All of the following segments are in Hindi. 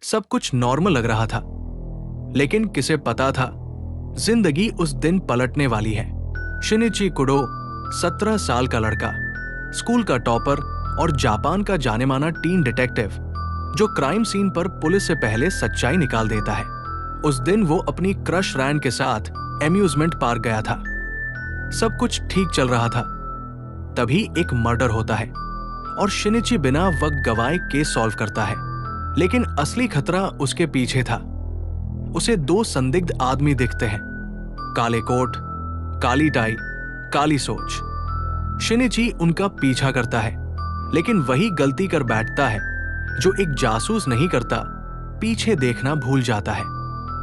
सब कुछ नॉर्मल लग रहा था, लेकिन किसे पता था जिंदगी उस दिन पलटने वाली है। शिनिची कुडो 17 साल का लड़का, स्कूल का टॉपर और जापान का जानेमाना टीन डिटेक्टिव जो क्राइम सीन पर पुलिस से पहले सच्चाई निकाल देता है। उस दिन वो अपनी क्रश रैन के साथ एम्यूजमेंट पार्क गया था। सब कुछ ठीक चल रहा था, तभी एक मर्डर होता है और शिनिची बिना वक्त गवाए केस सॉल्व करता है। लेकिन असली खतरा उसके पीछे था। उसे 2 संदिग्ध आदमी दिखते हैं, काले कोट, काली टाई, काली सोच। शिनिची उनका पीछा करता है, लेकिन वही गलती कर बैठता है जो एक जासूस नहीं करता। पीछे देखना भूल जाता है।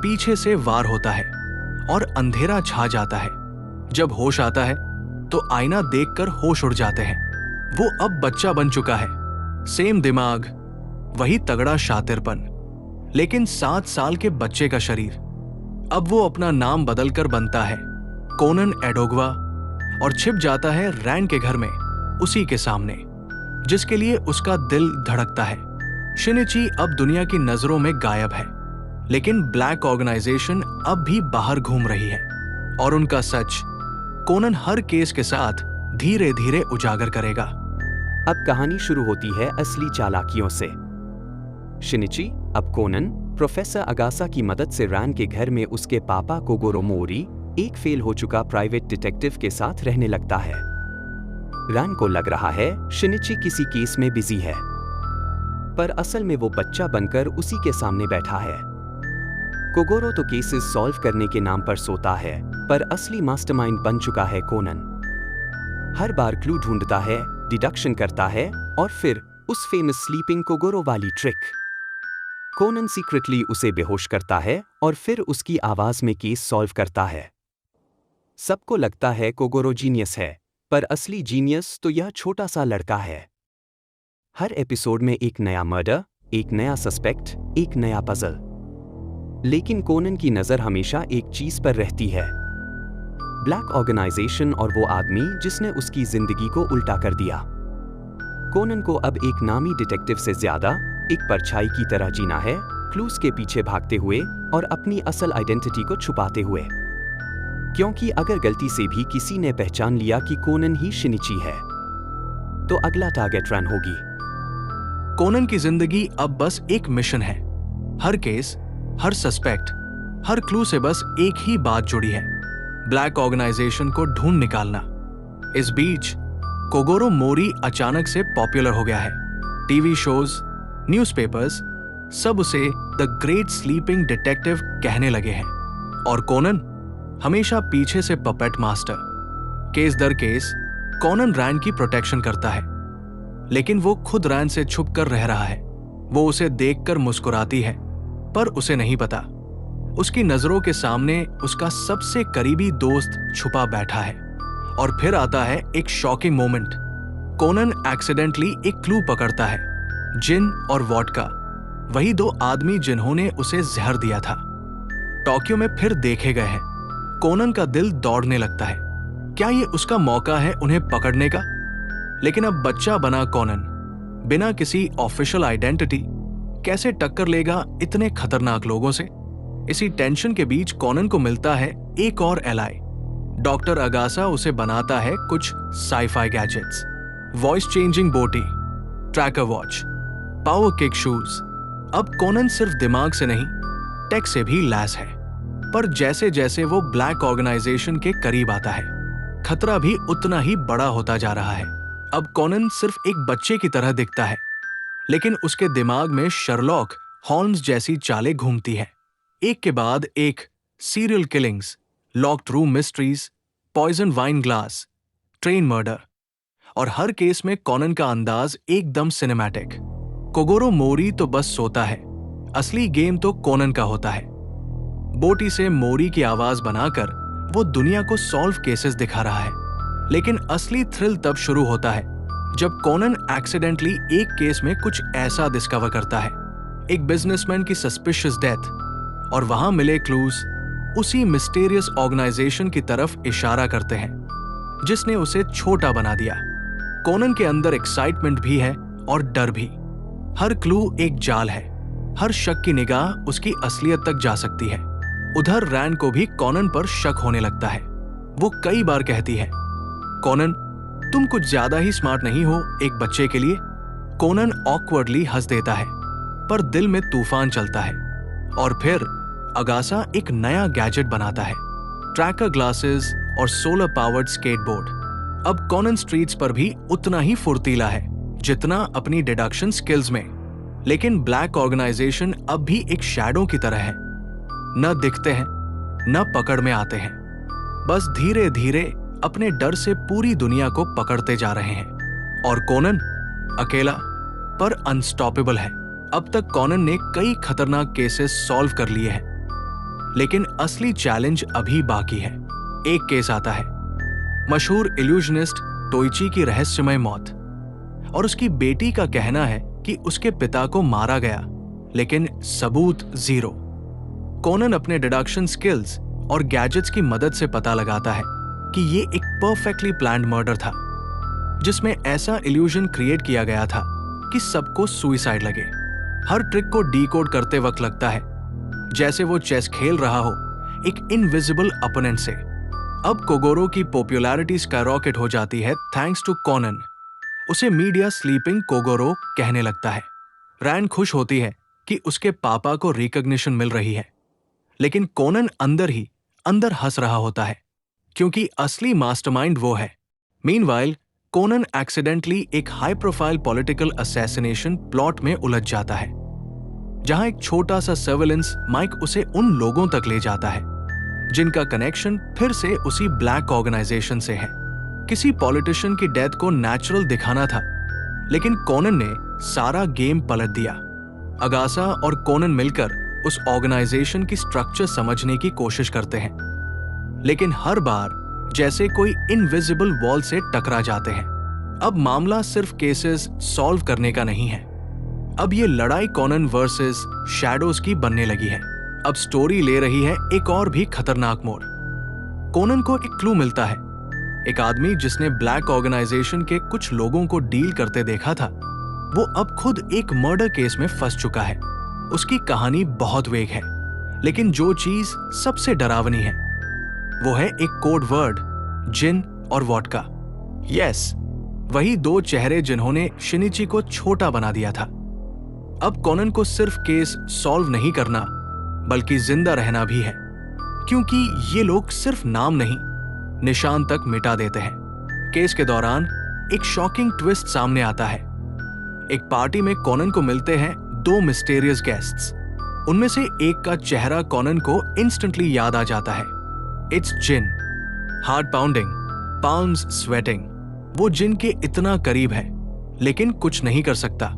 पीछे से वार होता है और अंधेरा छा जाता है। जब होश आता है तो आईना देखकर होश उड़ जाते हैं। वो अब बच्चा बन चुका है, सेम दिमाग, वही तगड़ा शातिरपन, लेकिन 7 साल के बच्चे का शरीर। अब वो अपना नाम बदलकर बनता है कोनन एडोगवा और छिप जाता है रैन के घर में, उसी के सामने जिसके लिए उसका दिल धड़कता है। शिनिची अब दुनिया की नजरों में गायब है, लेकिन ब्लैक ऑर्गेनाइजेशन अब भी बाहर घूम रही है और उनका सच कोनन हर केस के साथ धीरे धीरे उजागर करेगा। अब कहानी शुरू होती है असली चालाकियों से। शिनिची, अब कोनन, प्रोफेसर अगासा की मदद से रैन के घर में उसके पापा कोगोरो मोरी, एक फेल हो चुका प्राइवेट डिटेक्टिव के साथ रहने लगता है। रैन को लग रहा है शिनिची किसी केस में बिजी है, पर असल में वो बच्चा बनकर उसी के सामने बैठा है। कोगोरो तो केसेस सॉल्व करने के नाम पर सोता है, पर असली मास्टरमाइंड बन चुका है कोनन। हर बार क्लू ढूंढता है, डिडक्शन करता है और फिर उस फेमस स्लीपिंग कोगोरो वाली ट्रिक। कोनन सीक्रेटली उसे बेहोश करता है और फिर उसकी आवाज में केस सॉल्व करता है। सबको लगता है कोगोरो जीनियस है, पर असली जीनियस तो यह छोटा सा लड़का है। हर एपिसोड में एक नया मर्डर, एक नया सस्पेक्ट, एक नया पजल। लेकिन कोनन की नजर हमेशा एक चीज पर रहती है, ब्लैक ऑर्गेनाइजेशन और वो आदमी जिसने उसकी जिंदगी को उल्टा कर दिया। कोनन को अब एक नामी डिटेक्टिव से ज्यादा एक परछाई की तरह जीना है, क्लूज के पीछे भागते हुए और अपनी असल आइडेंटिटी को छुपाते हुए। क्योंकि अगर गलती से भी किसी ने पहचान लिया कि कोनन ही शिनिची है, तो अगला टारगेट रैन होगी। कोनन की जिंदगी अब बस एक मिशन है। हर केस, हर सस्पेक्ट, हर क्लू से बस एक ही बात जुड़ी है, ब्लैक ऑर्गेनाइजेशन को ढूंढ निकालना। इस बीच कोगोरो मोरी अचानक से पॉपुलर हो गया है। टीवी शोज, न्यूज़पेपर्स सब उसे द ग्रेट स्लीपिंग डिटेक्टिव कहने लगे हैं। और कोनन हमेशा पीछे से पपेट मास्टर। केस दर केस कोनन रैन की प्रोटेक्शन करता है, लेकिन वो खुद रैन से छुप कर रह रहा है। वो उसे देखकर मुस्कुराती है, पर उसे नहीं पता उसकी नजरों के सामने उसका सबसे करीबी दोस्त छुपा बैठा है। और फिर आता है एक शॉकिंग मोमेंट। कोनन एक्सीडेंटली एक क्लू पकड़ता है, जिन और वोडका, वही 2 आदमी जिन्होंने उसे जहर दिया था, टोक्यो में फिर देखे गए हैं। कोनन का दिल दौड़ने लगता है। क्या ये उसका मौका है उन्हें पकड़ने का? लेकिन अब बच्चा बना कोनन बिना किसी ऑफिशियल आइडेंटिटी कैसे टक्कर लेगा इतने खतरनाक लोगों से? इसी टेंशन के बीच कोनन को मिलता है एक और एलाई। डॉक्टर अगासा उसे बनाता है कुछ साइफाई गैजेट्स, वॉइस चेंजिंग बोटी, tracker watch, power kick shoes. अब कोनन सिर्फ दिमाग से नहीं, टेक से भी लैस है। पर जैसे जैसे वो ब्लैक ऑर्गेनाइजेशन के करीब आता है, खतरा भी उतना ही बड़ा होता जा रहा है। अब कोनन सिर्फ एक बच्चे की तरह दिखता है, लेकिन उसके दिमाग में शर्लॉक होम्स जैसी चालें घूमती हैं। एक के बाद एक serial killings, locked room mysteries, poison wine glass, train murder, और हर केस में कोनन का अंदाज एकदम सिनेमैटिक। कोगोरो मोरी तो बस सोता है, असली गेम तो कोनन का होता है। बोटी से मोरी की आवाज बनाकर वो दुनिया को सॉल्व केसेस दिखा रहा है। लेकिन असली थ्रिल तब शुरू होता है जब कोनन एक्सीडेंटली एक केस में कुछ ऐसा डिस्कवर करता है, एक बिजनेसमैन की सस्पिशियस डेथ, और वहां मिले क्लूज उसी मिस्टीरियस ऑर्गेनाइजेशन की तरफ इशारा करते हैं जिसने उसे छोटा बना दिया। कोनन के अंदर एक्साइटमेंट भी है और डर भी। हर क्लू एक जाल है, हर शक की निगाह उसकी असलियत तक जा सकती है। उधर रैन को भी कॉनन पर शक होने लगता है। वो कई बार कहती है, कॉनन, तुम कुछ ज्यादा ही स्मार्ट नहीं हो एक बच्चे के लिए? कॉनन ऑकवर्डली हंस देता है, पर दिल में तूफान चलता है। और फिर अगासा एक नया गैजेट बनाता है, ट्रैकर ग्लासेस और सोलर पावर्ड स्केटबोर्ड। अब कॉनन स्ट्रीट्स पर भी उतना ही फुर्तीला है जितना अपनी डिडक्शन स्किल्स में। लेकिन ब्लैक ऑर्गेनाइजेशन अब भी एक शैडो की तरह है, न दिखते हैं न पकड़ में आते हैं, बस धीरे धीरे अपने डर से पूरी दुनिया को पकड़ते जा रहे हैं। और कॉनन अकेला पर अनस्टॉपेबल है। अब तक कॉनन ने कई खतरनाक केसेस सॉल्व कर लिए हैं, लेकिन असली चैलेंज अभी बाकी है। एक केस आता है, मशहूर इल्यूजनिस्ट टोइची की रहस्यमय मौत, और उसकी बेटी का कहना है कि उसके पिता को मारा गया, लेकिन सबूत जीरो। कॉनन अपने डिडक्शन स्किल्स और गैजेट्स की मदद से पता लगाता है कि ये एक परफेक्टली प्लान्ड मर्डर था, जिसमें ऐसा इल्यूजन क्रिएट किया गया था कि सबको सुइसाइड लगे। हर ट्रिक को डीकोड करते वक्त लगता है जैसे वो चेस खेल रहा हो एक इनविजिबल अपोनेंट से। अब कोगोरो की पॉपुलैरिटी स्काईरॉकेट हो जाती है थैंक्स टू कॉनन। उसे मीडिया स्लीपिंग कोगोरो कहने लगता है। रैन खुश होती है कि उसके पापा को रिकॉग्निशन मिल रही है, लेकिन कॉनन अंदर ही अंदर हंस रहा होता है, क्योंकि असली मास्टरमाइंड वो है। मीनवाइल कॉनन एक्सीडेंटली एक high profile political assassination plot में उलझ जाता है, जहां एक छोटा सा सर्वेलेंस माइक उसे उन लोगों तक ले जाता है जिनका कनेक्शन फिर से उसी ब्लैक ऑर्गेनाइजेशन से है। किसी पॉलिटिशियन की डेथ को नेचुरल दिखाना था, लेकिन कॉनन ने सारा गेम पलट दिया। अगासा और कॉनन मिलकर उस ऑर्गेनाइजेशन की स्ट्रक्चर समझने की कोशिश करते हैं, लेकिन हर बार जैसे कोई इनविजिबल वॉल से टकरा जाते हैं। अब मामला सिर्फ केसेस सॉल्व करने का नहीं है, अब ये लड़ाई कॉनन वर्सेस शैडोज की बनने लगी है। अब स्टोरी ले रही है एक और भी खतरनाक मोड़। कॉनन को एक क्लू मिलता है। एक आदमी जिसने ब्लैक ऑर्गेनाइजेशन के कुछ लोगों को डील करते देखा था, वो अब खुद एक मर्डर केस में फंस चुका है। उसकी कहानी बहुत वेग है, लेकिन जो चीज सबसे डरावनी है वो है एक कोड वर्ड, जिन और वोडका। यस, वही दो चेहरे जिन्होंने शिनिची को छोटा बना दिया था। अब कॉनन को सिर्फ केस सॉल्व नहीं करना, बल्कि जिंदा रहना भी है, क्योंकि ये लोग सिर्फ नाम नहीं, निशान तक मिटा देते हैं। केस के दौरान एक शॉकिंग ट्विस्ट सामने आता है। एक पार्टी में कॉनन को मिलते हैं दो मिस्टीरियस गेस्ट्स। उनमें से एक का चेहरा कॉनन को इंस्टेंटली याद आ जाता है। इट्स जिन। Heart pounding, palms sweating. वो जिन के इतना करीब है, लेकिन कुछ नहीं कर सकता।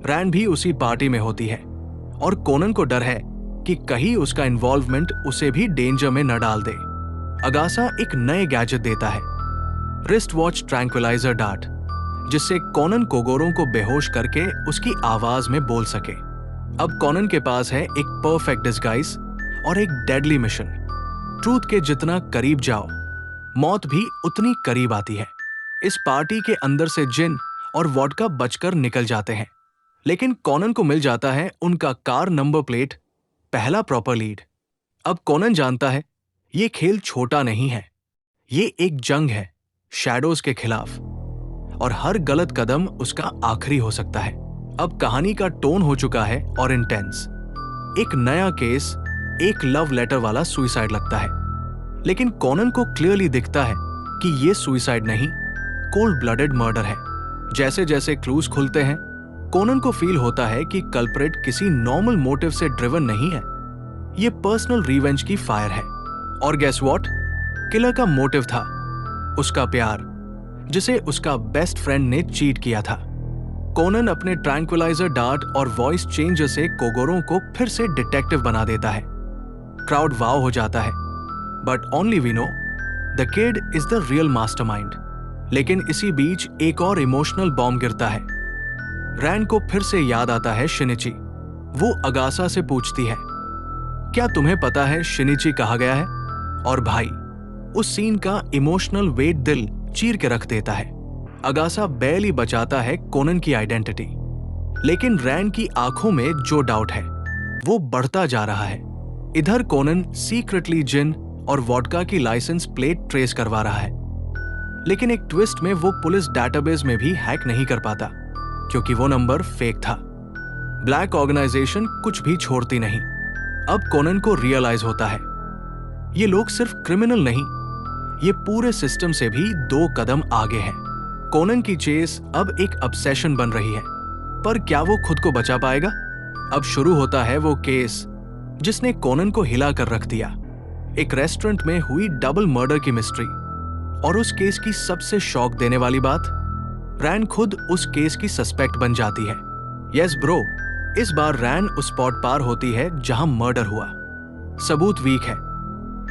रैन भी उसी पार्टी में होती है, और कॉनन को डर है कि कहीं उसका इन्वॉल्वमेंट उसे भी डेंजर में न डाल दे। अगासा एक नए गैजेट देता है, रिस्ट वॉच ट्रैंक्विलाइजर डार्ट, जिससे कॉनन कोगोरो को बेहोश करके उसकी आवाज में बोल सके। अब कॉनन के पास है एक परफेक्ट डिस्गाइज और एक डेडली मिशन। ट्रूथ के जितना करीब जाओ, मौत भी उतनी करीब आती है। इस पार्टी के अंदर से जिन और वोडका बचकर निकल जाते हैं, लेकिन कॉनन को मिल जाता है उनका कार नंबर प्लेट, पहला प्रॉपर लीड। अब कॉनन जानता है ये खेल छोटा नहीं है, ये एक जंग है शैडोज के खिलाफ, और हर गलत कदम उसका आखिरी हो सकता है। अब कहानी का टोन हो चुका है और इंटेंस। एक नया केस, एक लव लेटर वाला सुइसाइड लगता है, लेकिन कॉनन को क्लियरली दिखता है कि ये सुइसाइड नहीं, कोल्ड ब्लडेड मर्डर है। जैसे जैसे क्लूज खुलते हैं, कॉनन को फील होता है कि कल्प्रेट किसी नॉर्मल मोटिव से ड्रिवन नहीं है, ये पर्सनल रिवेंज की फायर है। और गेस व्हाट? किलर का मोटिव था उसका प्यार, जिसे उसका बेस्ट फ्रेंड ने चीट किया था। कॉनन अपने ट्रैंक्विलाइजर डार्ट और वॉइस चेंजर से कोगोरो को फिर से डिटेक्टिव बना देता है। क्राउड वाव हो जाता है, but only we know the kid is the real mastermind. लेकिन इसी बीच एक और इमोशनल बॉम्ब गिरता है। रैन को फिर से याद आता है शिनिची। वो अगासा से पूछती है, क्या तुम्हें पता है शिनिची कहा गया है? और भाई, उस सीन का इमोशनल वेट दिल चीर के रख देता है। अगासा बैली बचाता है कॉनन की आइडेंटिटी, लेकिन रैन की आंखों में जो डाउट है वो बढ़ता जा रहा है। इधर कोनन सीक्रेटली जिन और वोडका की लाइसेंस प्लेट ट्रेस करवा रहा है, लेकिन एक ट्विस्ट में वो पुलिस डेटाबेस में भी हैक नहीं कर पाता क्योंकि वो नंबर फेक था। ब्लैक ऑर्गेनाइजेशन कुछ भी छोड़ती नहीं। अब कोनन को रियलाइज होता है ये लोग सिर्फ क्रिमिनल नहीं, ये पूरे सिस्टम से भी 2 कदम आगे हैं। कोनन की चेस अब एक ऑब्सेशन बन रही है, पर क्या वो खुद को बचा पाएगा? अब शुरू होता है वो केस जिसने कोनन को हिला कर रख दिया। एक रेस्टोरेंट में हुई डबल मर्डर की मिस्ट्री, और उस केस की सबसे शॉक देने वाली बात, रैन खुद उस केस की सस्पेक्ट बन जाती है। यस ब्रो, इस बार रैन उस स्पॉट पार होती है जहां मर्डर हुआ। सबूत वीक है,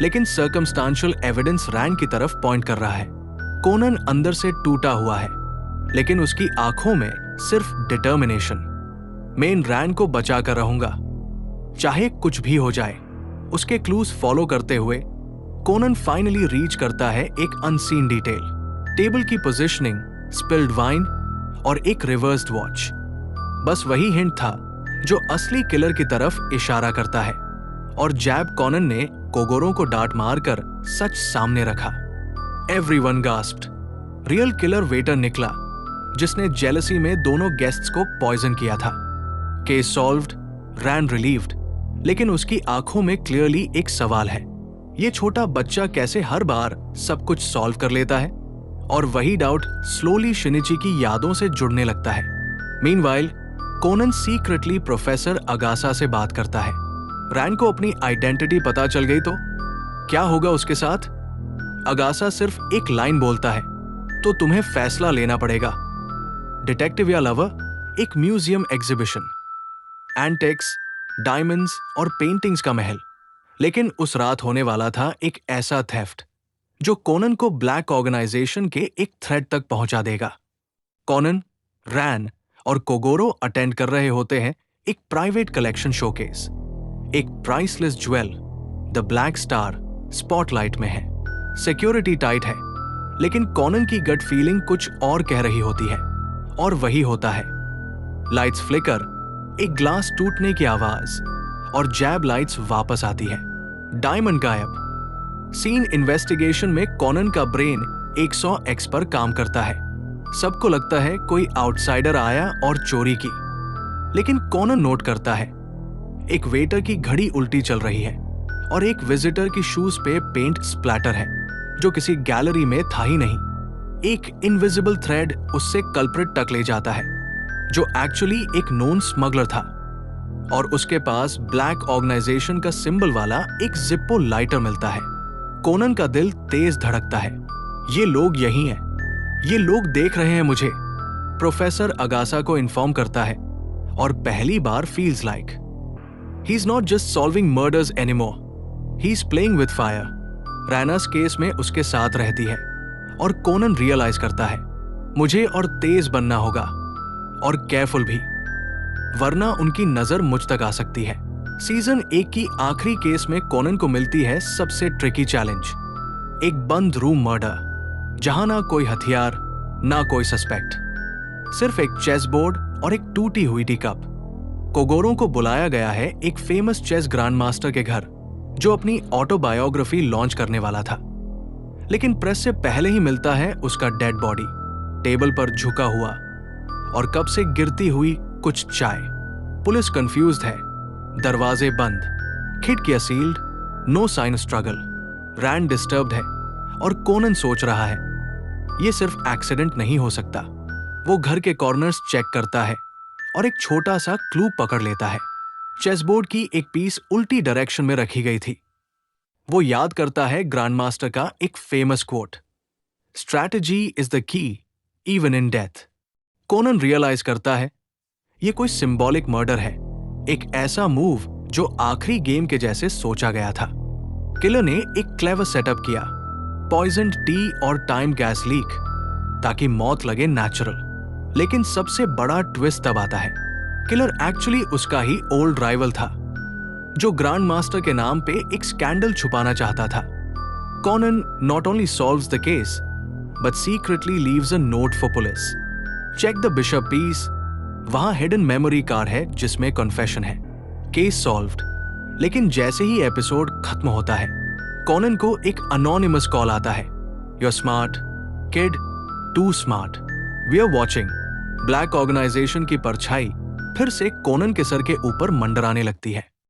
लेकिन सर्कमस्टांशियल एविडेंस रैन की तरफ पॉइंट कर रहा है। कोनन अंदर से टूटा हुआ है, लेकिन उसकी आंखों में सिर्फ डिटर्मिनेशन। मेन रैन को बचा कर रहूंगा, चाहे कुछ भी हो जाए। उसके क्लूज फॉलो करते हुए कोनन फाइनली रीच करता है एक अनसीन डिटेल, टेबल की पोजीशनिंग, स्पिल्ड वाइन और एक रिवर्स्ड वॉच। बस वही हिंट था जो असली किलर की तरफ इशारा करता है, और जैब कॉनन ने कोगोरो को डांट मारकर सच सामने रखा। एवरीवन गास्प्ड। रियल किलर वेटर निकला, जिसने जेलसी में दोनों गेस्ट्स को पॉइजन किया था। केस सॉल्व्ड, रैन रिलीव्ड, लेकिन उसकी आंखों में क्लियरली एक सवाल है। ये छोटा बच्चा कैसे हर बार सब कुछ सॉल्व कर लेता है? और वही डाउट स्लोली शिनिची की यादों से जुड़ने लगता है। मीनवाइल कोनन सीक्रेटली प्रोफेसर अगासा से बात करता है। रैन को अपनी आइडेंटिटी पता चल गई तो क्या होगा उसके साथ? अगासा सिर्फ एक लाइन बोलता है, तो तुम्हें फैसला लेना पड़ेगा, डिटेक्टिव या लवर। एक म्यूजियम एग्जीबिशन, एंटिक्स, डायमंड्स और पेंटिंग्स का महल। लेकिन उस रात होने वाला था एक ऐसा थेफ्ट जो कोनन को ब्लैक ऑर्गेनाइजेशन के एक थ्रेड तक पहुंचा देगा। कोनन, रैन और कोगोरो अटेंड कर रहे होते हैं एक प्राइवेट कलेक्शन शोकेस। एक priceless jewel, the black star, spotlight में है। सिक्योरिटी टाइट है, लेकिन कोनन की गट फीलिंग कुछ और कह रही होती है, और वही होता है। लाइट्स फ्लिकर, एक ग्लास टूटने की आवाज, और जैब लाइट्स वापस आती है। डायमंड गायब। सीन इन्वेस्टिगेशन में कोनन का ब्रेन 100x पर काम करता है। सबको लगता है कोई आउटसाइडर आया और चोरी की, लेकिन कोनन नोट करता है एक वेटर की घड़ी उल्टी चल रही है, और एक विजिटर की शूज पे पेंट स्प्लैटर है जो किसी गैलरी में था ही नहीं। एक इनविजिबल थ्रेड उससे कल्प्रिट तक ले जाता है, जो एक्चुअली एक नोन स्मगलर था, और उसके पास ब्लैक ऑर्गेनाइजेशन का सिंबल वाला एक जिप्पो लाइटर मिलता है। कोनन का दिल तेज धड़कता है। ये लोग यही हैं, ये लोग देख रहे हैं मुझे, प्रोफेसर अगासा को इन्फॉर्म करता है, और पहली बार feels like he is not just solving murders anymore, he is playing with fire. Raina's case में उसके साथ रहती है, और कोनन रियलाइज करता है मुझे और तेज बनना होगा, और केयरफुल भी, वरना उनकी नजर मुझ तक आ सकती है। सीजन 1 की आखिरी केस में कोनन को मिलती है सबसे ट्रिकी चैलेंज, एक बंद रूम मर्डर, जहां ना कोई हथियार, ना कोई सस्पेक्ट, सिर्फ एक चेस बोर्ड और एक टूटी हुई टी कप। कोगोरो को बुलाया गया है एक फेमस चेस ग्रैंड मास्टर के घर, जो अपनी ऑटोबायोग्राफी लॉन्च करने वाला था, लेकिन प्रेस से पहले ही मिलता है उसका डेड बॉडी, टेबल पर झुका हुआ, और कप से गिरती हुई कुछ चाय। पुलिस कंफ्यूज्ड है, दरवाजे बंद, खिड़कियां सील्ड, नो साइन स्ट्रगल। रैन डिस्टर्ब्ड है, और कोनन सोच रहा है ये सिर्फ एक्सीडेंट नहीं हो सकता। वो घर के कॉर्नर्स चेक करता है और एक छोटा सा क्लू पकड़ लेता है। चेसबोर्ड की एक पीस उल्टी डायरेक्शन में रखी गई थी। वो याद करता है ग्रैंड मास्टर का एक famous quote, strategy is the key even in death. Conan realise करता है ये कोई सिंबॉलिक मर्डर है, एक ऐसा मूव जो आखिरी गेम के जैसे सोचा गया था। किलर ने एक क्लेवर सेटअप किया, पॉइजन्ड टी और टाइम गैस लीक, ताकि मौत लगे नेचुरल। लेकिन सबसे बड़ा ट्विस्ट तब आता है, किलर एक्चुअली उसका ही ओल्ड राइवल था, जो ग्रैंड मास्टर के नाम पे एक स्कैंडल छुपाना चाहता था। Conan not only solves the case, but secretly leaves a note for police. Check the bishop piece, वहां हिडन मेमोरी कार्ड है जिसमें कन्फेशन है, केस सॉल्व्ड। लेकिन जैसे ही एपिसोड खत्म होता है, कॉनन को एक अनोनिमस कॉल आता है। You are smart kid, too smart, we are watching. Black organisation की परछाई फिर से कॉनन के सर के ऊपर मंडराने लगती है।